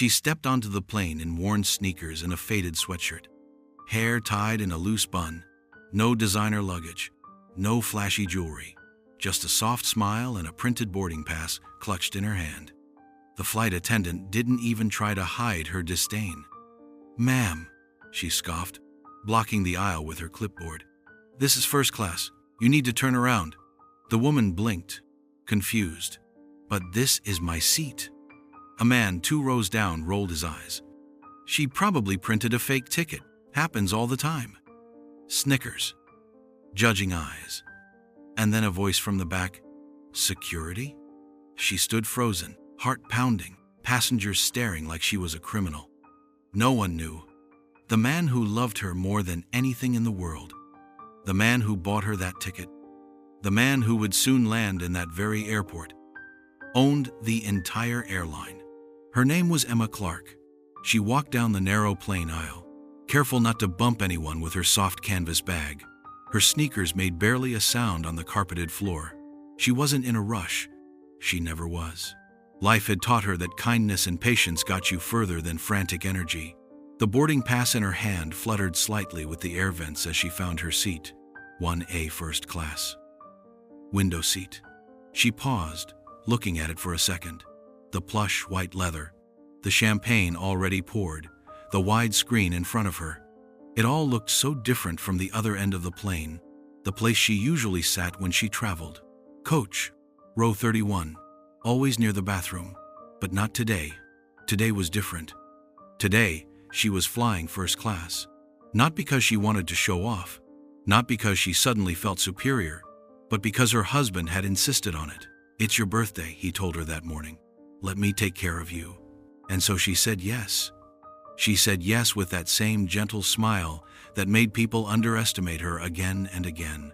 She stepped onto the plane in worn sneakers and a faded sweatshirt. Hair tied in a loose bun. No designer luggage. No flashy jewelry. Just a soft smile and a printed boarding pass clutched in her hand. The flight attendant didn't even try to hide her disdain. "Ma'am," she scoffed, blocking the aisle with her clipboard. "This is first class. You need to turn around." The woman blinked, confused. "But this is my seat." A man 2 rows down rolled his eyes. "She probably printed a fake ticket. Happens all the time." Snickers. Judging eyes. And then a voice from the back. "Security?" She stood frozen, heart pounding, passengers staring like she was a criminal. No one knew. The man who loved her more than anything in the world. The man who bought her that ticket. The man who would soon land in that very airport. Owned the entire airline. Her name was Emma Clark. She walked down the narrow plane aisle, careful not to bump anyone with her soft canvas bag. Her sneakers made barely a sound on the carpeted floor. She wasn't in a rush. She never was. Life had taught her that kindness and patience got you further than frantic energy. The boarding pass in her hand fluttered slightly with the air vents as she found her seat. 1A first class. Window seat. She paused, looking at it for a second. The plush white leather, the champagne already poured, the wide screen in front of her. It all looked so different from the other end of the plane, the place she usually sat when she traveled. Coach, row 31, always near the bathroom. But not today. Today was different. Today, she was flying first class. Not because she wanted to show off, not because she suddenly felt superior, but because her husband had insisted on it. "It's your birthday," he told her that morning. "Let me take care of you." And so she said yes. She said yes with that same gentle smile that made people underestimate her again and again.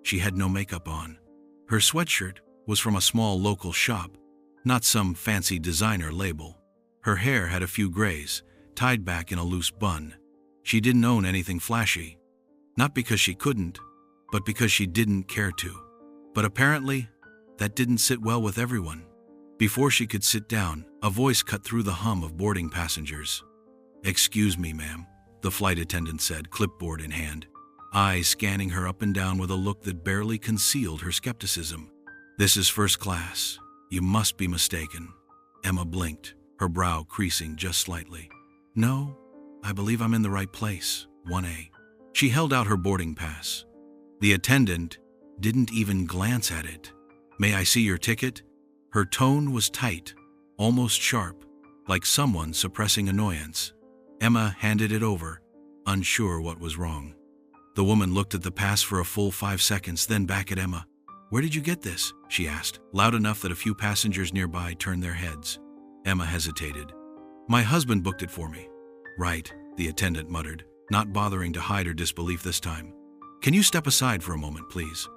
She had no makeup on. Her sweatshirt was from a small local shop, not some fancy designer label. Her hair had a few grays, tied back in a loose bun. She didn't own anything flashy. Not because she couldn't, but because she didn't care to. But apparently, that didn't sit well with everyone. Before she could sit down, a voice cut through the hum of boarding passengers. "Excuse me, ma'am," the flight attendant said, clipboard in hand, eyes scanning her up and down with a look that barely concealed her skepticism. "This is first class. You must be mistaken." Emma blinked, her brow creasing just slightly. "No, I believe I'm in the right place, 1A." She held out her boarding pass. The attendant didn't even glance at it. "May I see your ticket?" Her tone was tight, almost sharp, like someone suppressing annoyance. Emma handed it over, unsure what was wrong. The woman looked at the pass for a full 5 seconds, then back at Emma. "Where did you get this?" she asked, loud enough that a few passengers nearby turned their heads. Emma hesitated. "My husband booked it for me." "Right," the attendant muttered, not bothering to hide her disbelief this time. "Can you step aside for a moment, please?"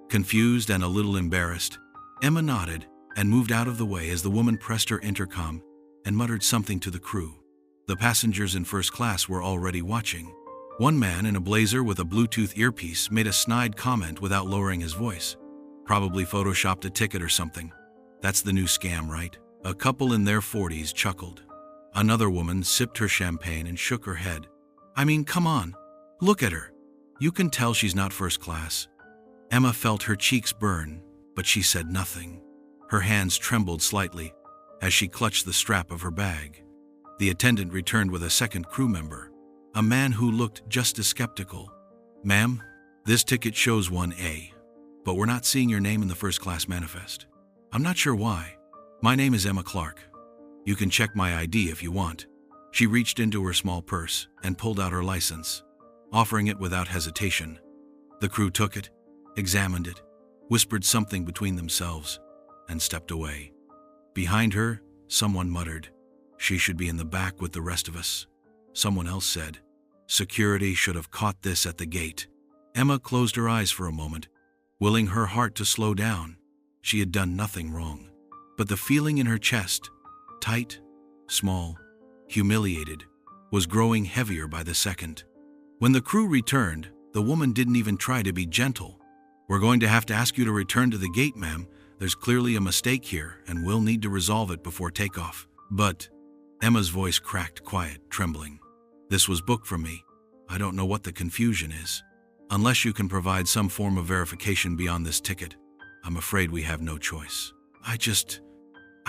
Confused and a little embarrassed, Emma nodded and moved out of the way as the woman pressed her intercom and muttered something to the crew. The passengers in first class were already watching. One man in a blazer with a Bluetooth earpiece made a snide comment without lowering his voice. "Probably photoshopped a ticket or something. That's the new scam, right?" A couple in their 40s chuckled. Another woman sipped her champagne and shook her head. "I mean, come on. Look at her. You can tell she's not first class." Emma felt her cheeks burn, but she said nothing. Her hands trembled slightly as she clutched the strap of her bag. The attendant returned with a second crew member, a man who looked just as skeptical. "Ma'am, this ticket shows 1A, but we're not seeing your name in the first class manifest. I'm not sure why. My name is Emma Clark. You can check my ID if you want." She reached into her small purse and pulled out her license, offering it without hesitation. The crew took it, examined it, whispered something between themselves, and stepped away. Behind her, someone muttered, "She should be in the back with the rest of us." Someone else said, "Security should have caught this at the gate." Emma closed her eyes for a moment, willing her heart to slow down. She had done nothing wrong. But the feeling in her chest, tight, small, humiliated, was growing heavier by the second. When the crew returned, the woman didn't even try to be gentle. "We're going to have to ask you to return to the gate, ma'am. There's clearly a mistake here, and we'll need to resolve it before takeoff." "But Emma's voice cracked, quiet, trembling. "This was booked for me. I don't know what the confusion is. Unless you can provide some form of verification beyond this ticket, I'm afraid we have no choice. I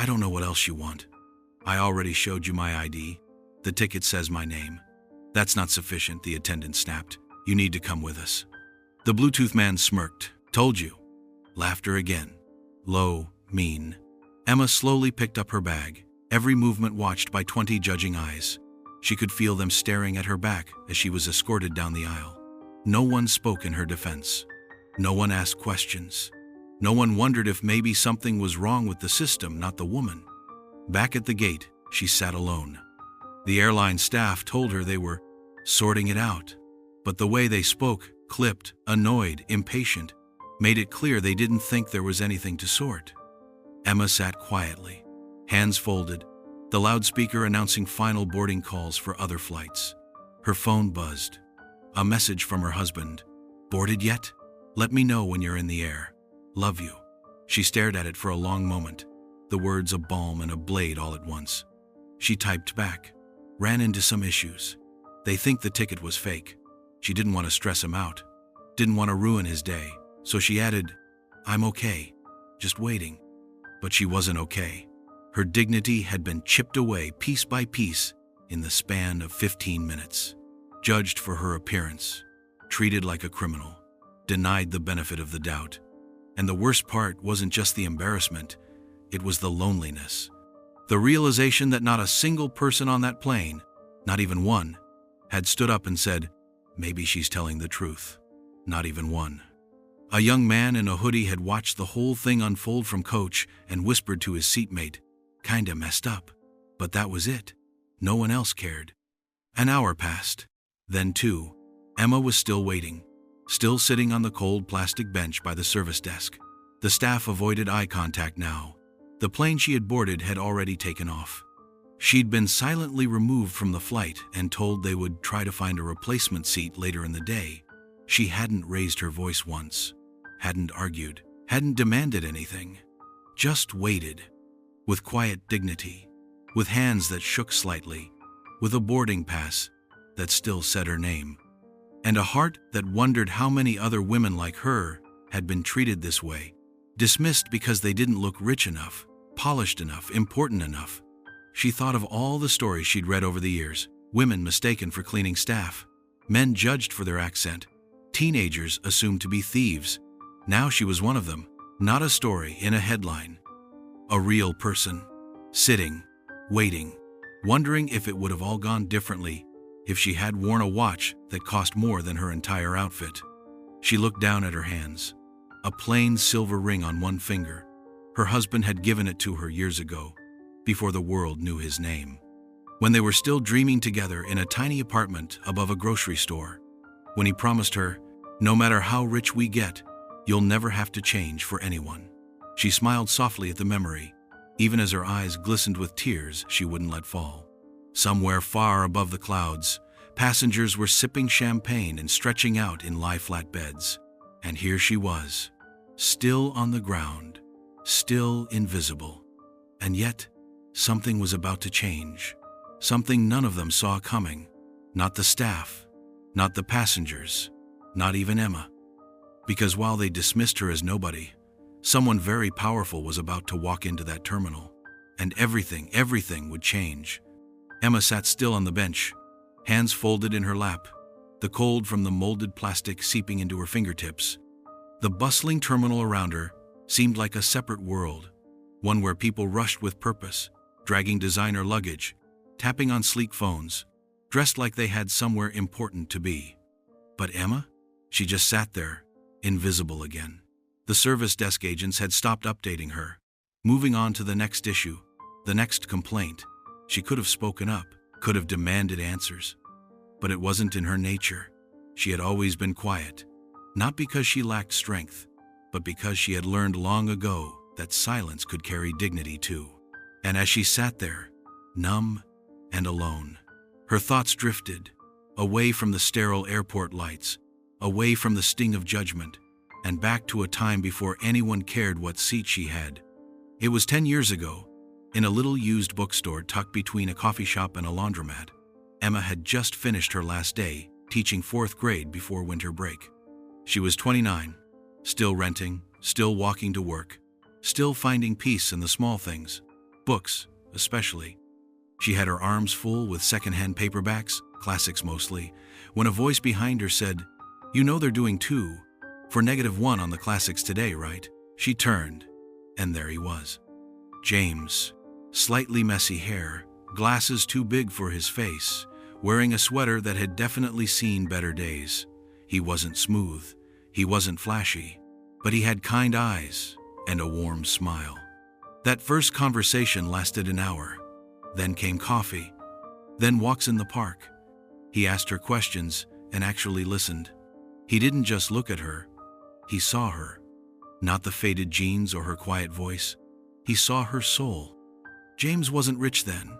don't know what else you want. I already showed you my ID. The ticket says my name." "That's not sufficient," the attendant snapped. "You need to come with us." The Bluetooth man smirked. "Told you." Laughter again. Low, mean. Emma slowly picked up her bag, every movement watched by 20 judging eyes. She could feel them staring at her back as she was escorted down the aisle. No one spoke in her defense. No one asked questions. No one wondered if maybe something was wrong with the system, not the woman. Back at the gate, she sat alone. The airline staff told her they were sorting it out, but the way they spoke, clipped, annoyed, impatient, made it clear they didn't think there was anything to sort. Emma sat quietly, hands folded, the loudspeaker announcing final boarding calls for other flights. Her phone buzzed. A message from her husband. "Boarded yet? Let me know when you're in the air. Love you." She stared at it for a long moment, the words a balm and a blade all at once. She typed back. "Ran into some issues. They think the ticket was fake." She didn't want to stress him out, didn't want to ruin his day, so she added, "I'm okay, just waiting." But she wasn't okay. Her dignity had been chipped away piece by piece in the span of 15 minutes. Judged for her appearance, treated like a criminal, denied the benefit of the doubt. And the worst part wasn't just the embarrassment, it was the loneliness. The realization that not a single person on that plane, not even one, had stood up and said, "Maybe she's telling the truth." Not even one. A young man in a hoodie had watched the whole thing unfold from coach and whispered to his seatmate, "Kinda messed up." But that was it. No one else cared. An hour passed. Then two. Emma was still waiting, still sitting on the cold plastic bench by the service desk. The staff avoided eye contact now. The plane she had boarded had already taken off. She'd been silently removed from the flight and told they would try to find a replacement seat later in the day. She hadn't raised her voice once, hadn't argued, hadn't demanded anything. Just waited, with quiet dignity, with hands that shook slightly, with a boarding pass that still said her name, and a heart that wondered how many other women like her had been treated this way, dismissed because they didn't look rich enough, polished enough, important enough. She thought of all the stories she'd read over the years, women mistaken for cleaning staff, men judged for their accent, teenagers assumed to be thieves. Now she was one of them, not a story in a headline. A real person, sitting, waiting, wondering if it would have all gone differently if she had worn a watch that cost more than her entire outfit. She looked down at her hands. A plain silver ring on one finger. Her husband had given it to her years ago, before the world knew his name. When they were still dreaming together in a tiny apartment above a grocery store. When he promised her, "No matter how rich we get, you'll never have to change for anyone." She smiled softly at the memory, even as her eyes glistened with tears she wouldn't let fall. Somewhere far above the clouds, passengers were sipping champagne and stretching out in lie-flat beds. And here she was, still on the ground, still invisible. And yet, something was about to change. Something none of them saw coming. Not the staff, not the passengers, not even Emma. Because while they dismissed her as nobody, someone very powerful was about to walk into that terminal. And everything would change. Emma sat still on the bench, hands folded in her lap, the cold from the molded plastic seeping into her fingertips. The bustling terminal around her seemed like a separate world, one where people rushed with purpose, dragging designer luggage, tapping on sleek phones, dressed like they had somewhere important to be. But Emma? She just sat there, invisible again. The service desk agents had stopped updating her, moving on to the next issue, the next complaint. She could have spoken up, could have demanded answers. But it wasn't in her nature. She had always been quiet, not because she lacked strength, but because she had learned long ago that silence could carry dignity too. And as she sat there, numb and alone, her thoughts drifted, away from the sterile airport lights, away from the sting of judgment, and back to a time before anyone cared what seat she had. It was 10 years ago, In a little used bookstore tucked between a coffee shop and a laundromat, Emma had just finished her last day teaching 4th grade before winter break. She was 29, still renting, still walking to work, still finding peace in the small things, books especially. She had her arms full with secondhand paperbacks, classics mostly, when a voice behind her said, "You know they're doing 2 for -1 on the classics today, right?" She turned, and there he was. James, slightly messy hair, glasses too big for his face, wearing a sweater that had definitely seen better days. He wasn't smooth, he wasn't flashy, but he had kind eyes and a warm smile. That first conversation lasted an hour. Then came coffee, then walks in the park. He asked her questions and actually listened. He didn't just look at her, he saw her. Not the faded jeans or her quiet voice. He saw her soul. James wasn't rich then.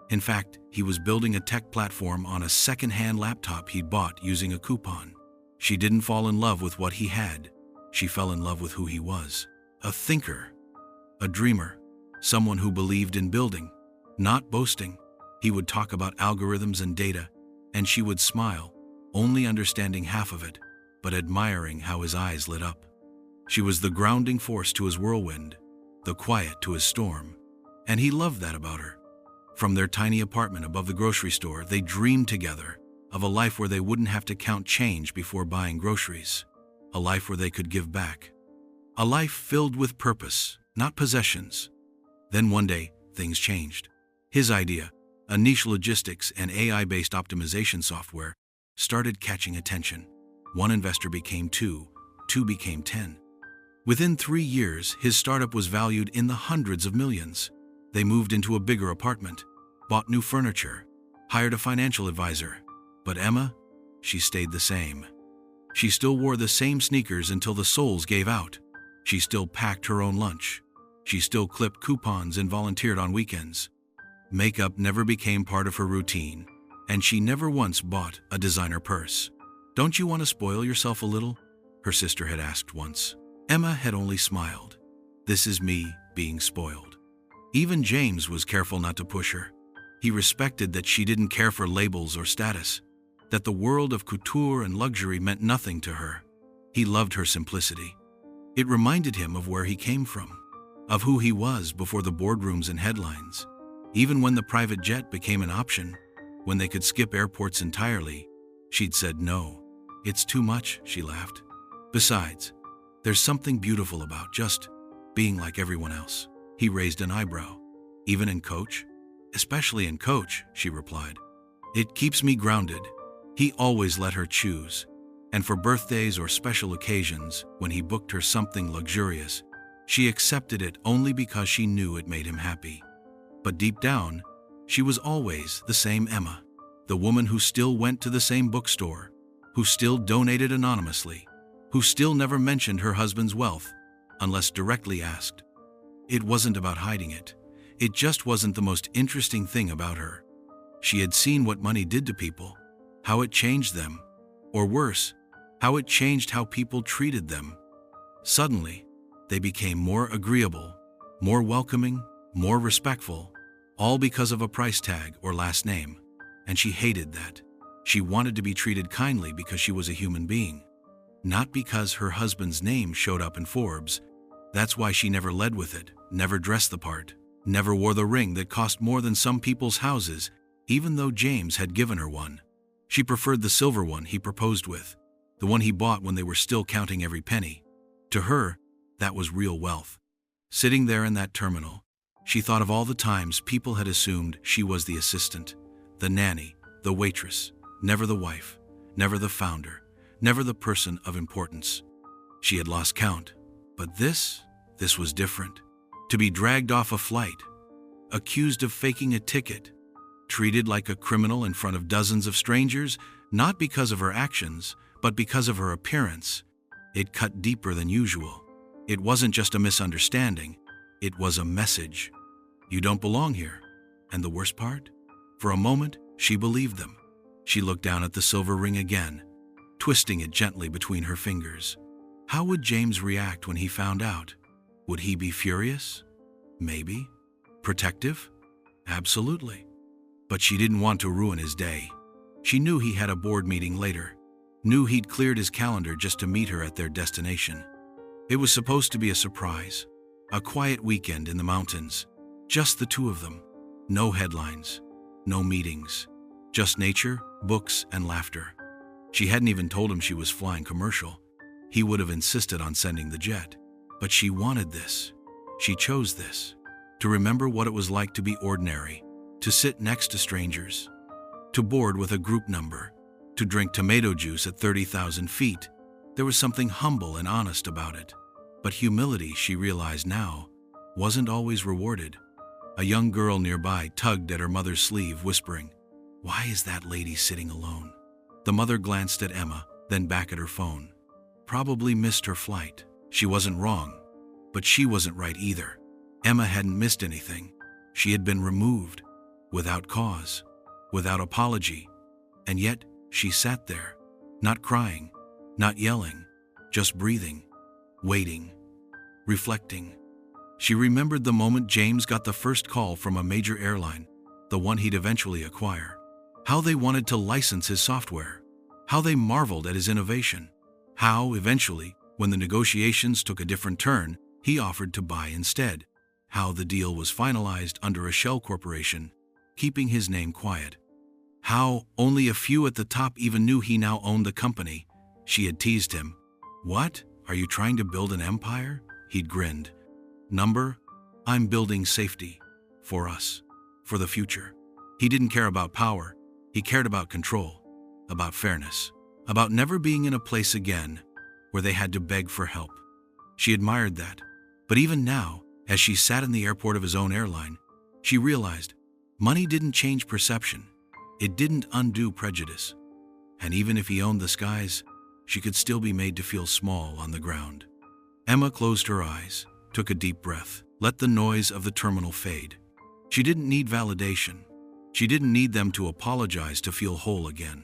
In fact, he was building a tech platform on a second-hand laptop he'd bought using a coupon. She didn't fall in love with what he had. She fell in love with who he was. A thinker, a dreamer, someone who believed in building, not boasting. He would talk about algorithms and data, and she would smile, only understanding half of it, but admiring how his eyes lit up. She was the grounding force to his whirlwind, the quiet to his storm, and he loved that about her. From their tiny apartment above the grocery store, they dreamed together of a life where they wouldn't have to count change before buying groceries, a life where they could give back, a life filled with purpose, not possessions. Then one day, things changed. His idea, a niche logistics and AI-based optimization software, started catching attention. One investor became 2, 2 became 10. Within 3 years, his startup was valued in the hundreds of millions. They moved into a bigger apartment, bought new furniture, hired a financial advisor. But Emma, she stayed the same. She still wore the same sneakers until the soles gave out. She still packed her own lunch. She still clipped coupons and volunteered on weekends. Makeup never became part of her routine, and she never once bought a designer purse. "Don't you want to spoil yourself a little?" her sister had asked once. Emma had only smiled. "This is me being spoiled." Even James was careful not to push her. He respected that she didn't care for labels or status, that the world of couture and luxury meant nothing to her. He loved her simplicity. It reminded him of where he came from, of who he was before the boardrooms and headlines. Even when the private jet became an option, when they could skip airports entirely, she'd said no. "It's too much," she laughed. "Besides, there's something beautiful about just being like everyone else." He raised an eyebrow. "Even in Coach?" "Especially in Coach," she replied. "It keeps me grounded." He always let her choose. And for birthdays or special occasions, when he booked her something luxurious, she accepted it only because she knew it made him happy. But deep down, she was always the same Emma, the woman who still went to the same bookstore, who still donated anonymously, who still never mentioned her husband's wealth, unless directly asked. It wasn't about hiding it. It just wasn't the most interesting thing about her. She had seen what money did to people, how it changed them, or worse, how it changed how people treated them. Suddenly, they became more agreeable, more welcoming, more respectful, all because of a price tag or last name. And she hated that. She wanted to be treated kindly because she was a human being, not because her husband's name showed up in Forbes. That's why she never led with it, never dressed the part, never wore the ring that cost more than some people's houses, even though James had given her one. She preferred the silver one he proposed with, the one he bought when they were still counting every penny. To her, that was real wealth. Sitting there in that terminal, she thought of all the times people had assumed she was the assistant, the nanny, the waitress, never the wife, never the founder, never the person of importance. She had lost count. But this was different. To be dragged off a flight, accused of faking a ticket, treated like a criminal in front of dozens of strangers, not because of her actions, but because of her appearance. It cut deeper than usual. It wasn't just a misunderstanding, it was a message. "You don't belong here." And the worst part? For a moment, she believed them. She looked down at the silver ring again, twisting it gently between her fingers. How would James react when he found out? Would he be furious? Maybe. Protective? Absolutely. But she didn't want to ruin his day. She knew he had a board meeting later, knew he'd cleared his calendar just to meet her at their destination. It was supposed to be a surprise, a quiet weekend in the mountains, just the two of them. No headlines, no meetings, just nature, books, and laughter. She hadn't even told him she was flying commercial. He would have insisted on sending the jet. But she wanted this. She chose this. To remember what it was like to be ordinary, to sit next to strangers, to board with a group number, to drink tomato juice at 30,000 feet. There was something humble and honest about it. But humility, she realized now, wasn't always rewarded. A young girl nearby tugged at her mother's sleeve, whispering, "Why is that lady sitting alone?" The mother glanced at Emma, then back at her phone. Probably missed her flight. She wasn't wrong, but she wasn't right either. Emma hadn't missed anything. She had been removed, without cause, without apology. And yet, she sat there, not crying, not yelling, just breathing, waiting, reflecting. She remembered the moment James got the first call from a major airline, the one he'd eventually acquire. How they wanted to license his software. How they marveled at his innovation. How, eventually, when the negotiations took a different turn, he offered to buy instead. How the deal was finalized under a shell corporation, keeping his name quiet. How only a few at the top even knew he now owned the company. She had teased him. "What? Are you trying to build an empire?" He'd grinned. "Number, I'm building safety. For us. For the future." He didn't care about power. He cared about control. About fairness. About never being in a place again where they had to beg for help. She admired that. But even now, as she sat in the airport of his own airline, she realized money didn't change perception. It didn't undo prejudice. And even if he owned the skies, she could still be made to feel small on the ground. Emma closed her eyes, took a deep breath, let the noise of the terminal fade. She didn't need validation. She didn't need them to apologize to feel whole again.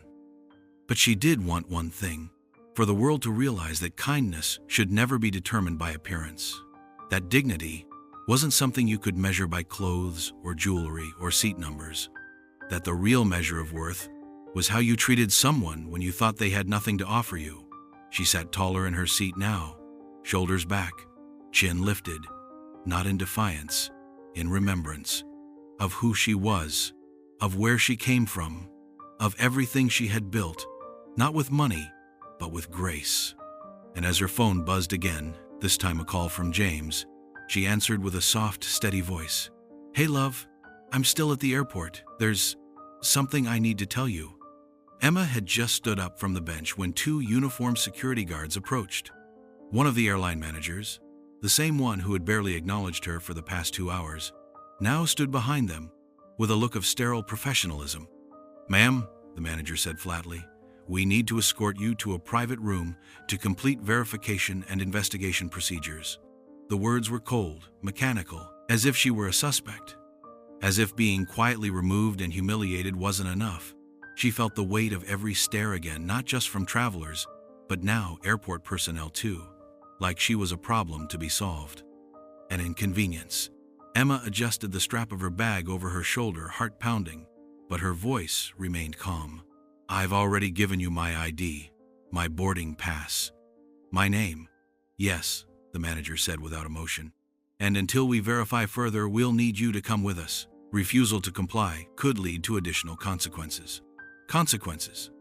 But she did want one thing, for the world to realize that kindness should never be determined by appearance. That dignity wasn't something you could measure by clothes or jewelry or seat numbers. That the real measure of worth was how you treated someone when you thought they had nothing to offer you. She sat taller in her seat now, shoulders back, chin lifted, not in defiance, in remembrance of who she was, of where she came from, of everything she had built, not with money, but with grace. And as her phone buzzed again, this time a call from James, she answered with a soft, steady voice. "Hey, love, I'm still at the airport. There's something I need to tell you." Emma had just stood up from the bench when two uniformed security guards approached. One of the airline managers, the same one who had barely acknowledged her for the past 2 hours, now stood behind them with a look of sterile professionalism. "Ma'am," the manager said flatly, "we need to escort you to a private room to complete verification and investigation procedures." The words were cold, mechanical, as if she were a suspect. As if being quietly removed and humiliated wasn't enough. She felt the weight of every stare again, not just from travelers, but now airport personnel too, like she was a problem to be solved. An inconvenience. Emma adjusted the strap of her bag over her shoulder, heart pounding, but her voice remained calm. "I've already given you my ID, my boarding pass, my name." "Yes," the manager said without emotion. "And until we verify further, we'll need you to come with us." Refusal to comply could lead to additional consequences. Consequences.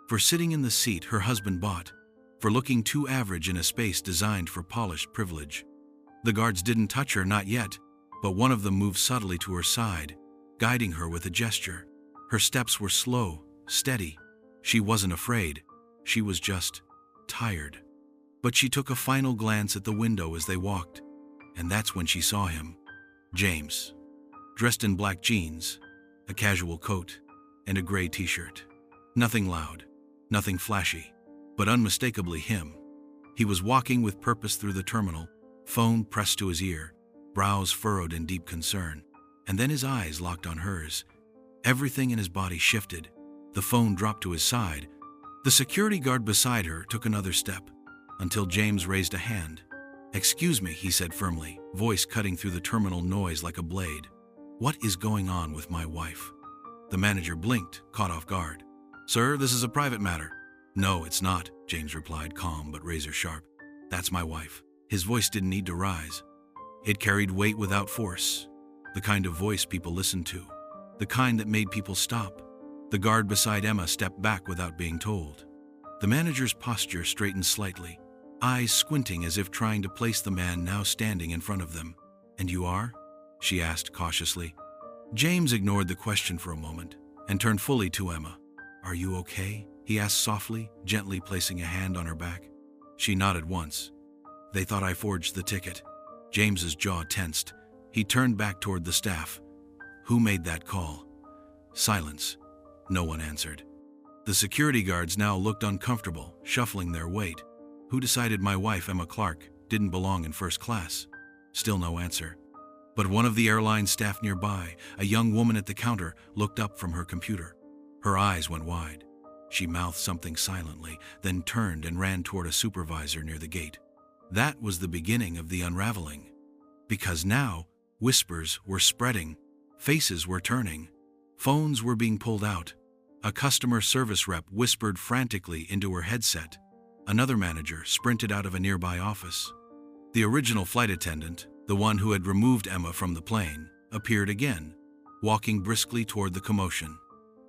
For sitting in the seat her husband bought, for looking too average in a space designed for polished privilege. The guards didn't touch her, not yet, but one of them moved subtly to her side, guiding her with a gesture. Her steps were slow, steady. She wasn't afraid. She was just tired. But she took a final glance at the window as they walked, and that's when she saw him. James. Dressed in black jeans, a casual coat, and a gray t-shirt. Nothing loud, nothing flashy, but unmistakably him. He was walking with purpose through the terminal, phone pressed to his ear, brows furrowed in deep concern, and then his eyes locked on hers. Everything in his body shifted. The phone dropped to his side. The security guard beside her took another step, until James raised a hand. "Excuse me," he said firmly, voice cutting through the terminal noise like a blade. What is going on with my wife? The manager blinked, caught off guard. Sir, this is a private matter. No, it's not, James replied, calm but razor sharp. That's my wife. His voice didn't need to rise. It carried weight without force. The kind of voice people listened to. The kind that made people stop. The guard beside Emma stepped back without being told. The manager's posture straightened slightly, eyes squinting as if trying to place the man now standing in front of them. And you are? She asked cautiously. James ignored the question for a moment and turned fully to Emma. Are you okay? He asked softly, gently placing a hand on her back. She nodded once. They thought I forged the ticket. James's jaw tensed. He turned back toward the staff. Who made that call? Silence. No one answered. The security guards now looked uncomfortable, shuffling their weight. Who decided my wife, Emma Clark, didn't belong in first class? Still no answer. But one of the airline staff nearby, a young woman at the counter, looked up from her computer. Her eyes went wide. She mouthed something silently, then turned and ran toward a supervisor near the gate. That was the beginning of the unraveling. Because now, whispers were spreading, faces were turning, phones were being pulled out. A customer service rep whispered frantically into her headset. Another manager sprinted out of a nearby office. The original flight attendant, the one who had removed Emma from the plane, appeared again, walking briskly toward the commotion.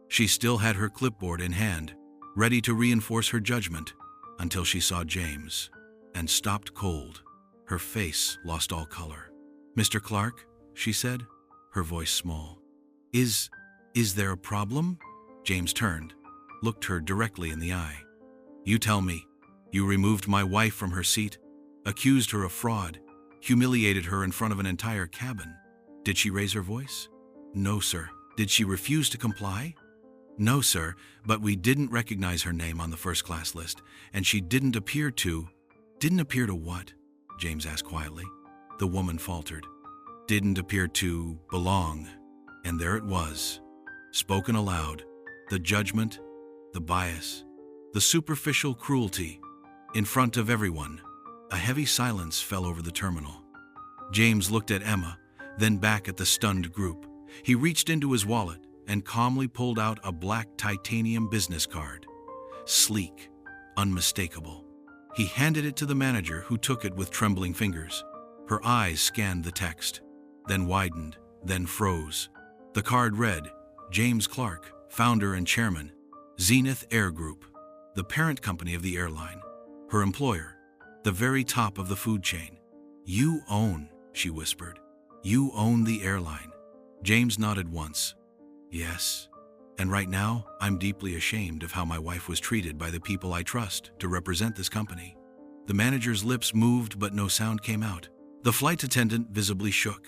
She still had her clipboard in hand, ready to reinforce her judgment, until she saw James, and stopped cold. Her face lost all color. Mr. Clark, she said, her voice small. Is there a problem? James turned, looked her directly in the eye. You tell me. You removed my wife from her seat, accused her of fraud, humiliated her in front of an entire cabin. Did she raise her voice? No, sir. Did she refuse to comply? No, sir, but we didn't recognize her name on the first-class list, and she didn't appear to... Didn't appear to what? James asked quietly. The woman faltered. Didn't appear to belong. And there it was, spoken aloud. The judgment, the bias, the superficial cruelty. In front of everyone, a heavy silence fell over the terminal. James looked at Emma, then back at the stunned group. He reached into his wallet and calmly pulled out a black titanium business card. Sleek, unmistakable. He handed it to the manager, who took it with trembling fingers. Her eyes scanned the text, then widened, then froze. The card read, James Clark, founder and chairman, Zenith Air Group, the parent company of the airline. Her employer, the very top of the food chain. You own, she whispered. You own the airline. James nodded once. Yes. And right now, I'm deeply ashamed of how my wife was treated by the people I trust to represent this company. The manager's lips moved, but no sound came out. The flight attendant visibly shook.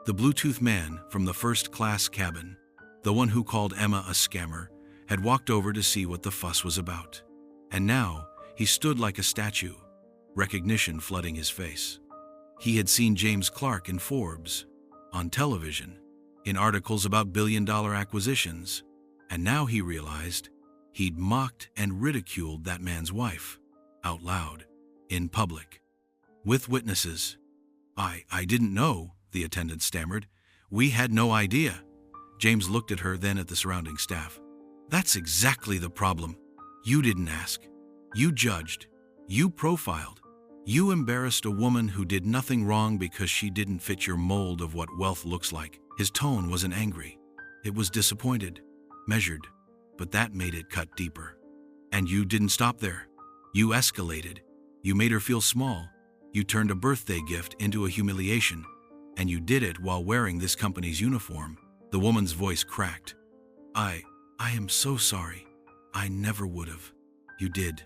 The Bluetooth man from the first-class cabin, the one who called Emma a scammer, had walked over to see what the fuss was about. And now, he stood like a statue, recognition flooding his face. He had seen James Clark in Forbes, on television, in articles about billion-dollar acquisitions, and now he realized he'd mocked and ridiculed that man's wife, out loud, in public, with witnesses. I didn't know, the attendant stammered. We had no idea. James looked at her, then at the surrounding staff. That's exactly the problem. You didn't ask. You judged. You profiled. You embarrassed a woman who did nothing wrong because she didn't fit your mold of what wealth looks like. His tone wasn't angry. It was disappointed, measured, but that made it cut deeper. And you didn't stop there. You escalated. You made her feel small. You turned a birthday gift into a humiliation. And you did it while wearing this company's uniform. The woman's voice cracked. I am so sorry. I never would have. You did,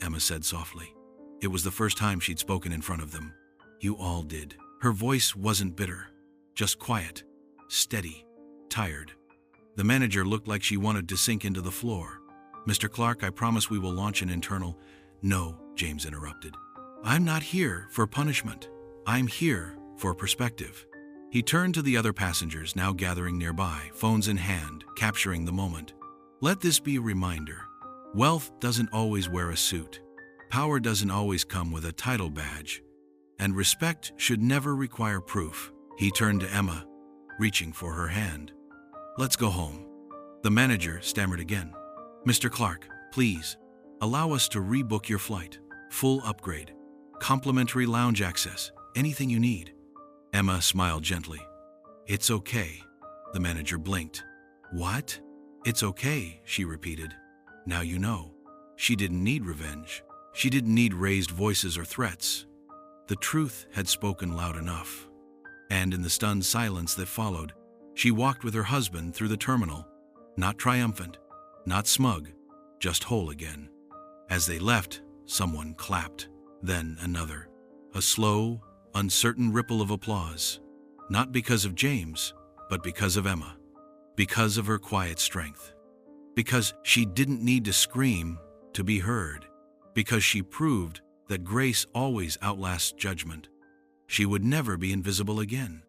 Emma said softly. It was the first time she'd spoken in front of them. You all did. Her voice wasn't bitter, just quiet, steady, tired. The manager looked like she wanted to sink into the floor. Mr. Clark, I promise we will launch an internal... No, James interrupted. I'm not here for punishment. I'm here for perspective. He turned to the other passengers now gathering nearby, phones in hand, capturing the moment. Let this be a reminder. Wealth doesn't always wear a suit. Power doesn't always come with a title badge. And respect should never require proof. He turned to Emma. reaching for her hand. "Let's go home." The manager stammered again. "Mr. Clark, please, allow us to rebook your flight. Full upgrade, complimentary lounge access, anything you need." Emma smiled gently. "It's okay." The manager blinked. "What?" "It's okay," she repeated. "Now you know." She didn't need revenge. She didn't need raised voices or threats. The truth had spoken loud enough. And in the stunned silence that followed, she walked with her husband through the terminal, not triumphant, not smug, just whole again. As they left, someone clapped, then another. A slow, uncertain ripple of applause. Not because of James, but because of Emma. Because of her quiet strength. Because she didn't need to scream to be heard. Because she proved that grace always outlasts judgment. She would never be invisible again.